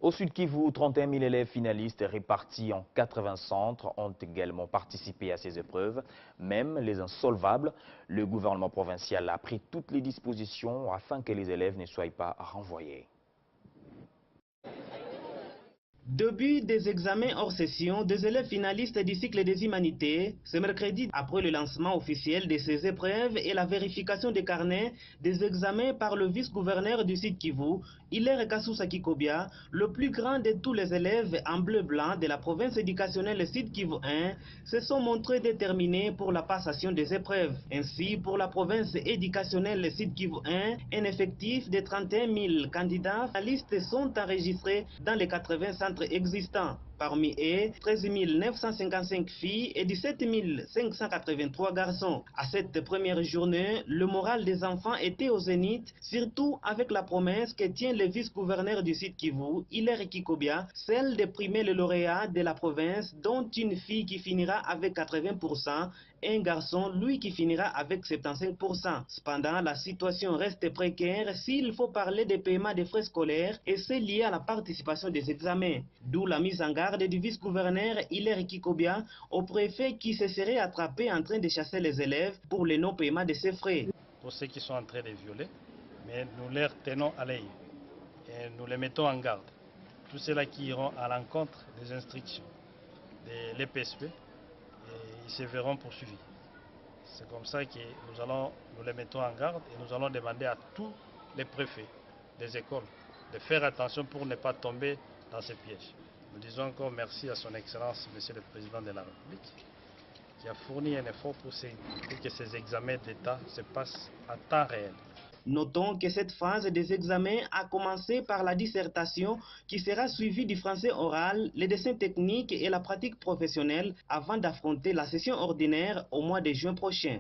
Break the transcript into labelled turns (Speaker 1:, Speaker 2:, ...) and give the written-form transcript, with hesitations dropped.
Speaker 1: Au Sud Kivu, 31 000 élèves finalistes répartis en 80 centres ont également participé à ces épreuves, même les insolvables. Le gouvernement provincial a pris toutes les dispositions afin que les élèves ne soient pas renvoyés.
Speaker 2: Début des examens hors session des élèves finalistes du cycle des humanités, ce mercredi, après le lancement officiel de ces épreuves et la vérification des carnets des examens par le vice-gouverneur du Sud Kivu, Hilaire Kassousa Kikobia, le plus grand de tous les élèves en bleu-blanc de la province éducationnelle Sud Kivu 1, se sont montrés déterminés pour la passation des épreuves. Ainsi, pour la province éducationnelle Sud Kivu 1, un effectif de 31 000 candidats finalistes sont enregistrés dans les 80 centres existants. Parmi eux, 13 955 filles et 17 583 garçons. À cette première journée, le moral des enfants était au zénith, surtout avec la promesse que tient le vice-gouverneur du Sud Kivu, Hilaire Kikobia, celle de primer le lauréat de la province, dont une fille qui finira avec 80%, et un garçon, lui, qui finira avec 75%. Cependant, la situation reste précaire s'il faut parler des paiements des frais scolaires et c'est lié à la participation des examens. D'où la mise en garde du vice-gouverneur Hilaire Kikobia au préfet qui se serait attrapé en train de chasser les élèves pour le non-paiement de ces frais.
Speaker 3: Pour ceux qui sont en train de violer, mais nous les tenons à l'œil et nous les mettons en garde. Tous ceux-là qui iront à l'encontre des instructions de l'EPSP, ils se verront poursuivis. C'est comme ça que nous les mettons en garde et nous allons demander à tous les préfets des écoles de faire attention pour ne pas tomber dans ces pièges. Nous disons encore merci à son Excellence, Monsieur le Président de la République, qui a fourni un effort pour que ces examens d'État se passent à temps réel.
Speaker 2: Notons que cette phase des examens a commencé par la dissertation qui sera suivie du français oral, les dessins techniques et la pratique professionnelle avant d'affronter la session ordinaire au mois de juin prochain.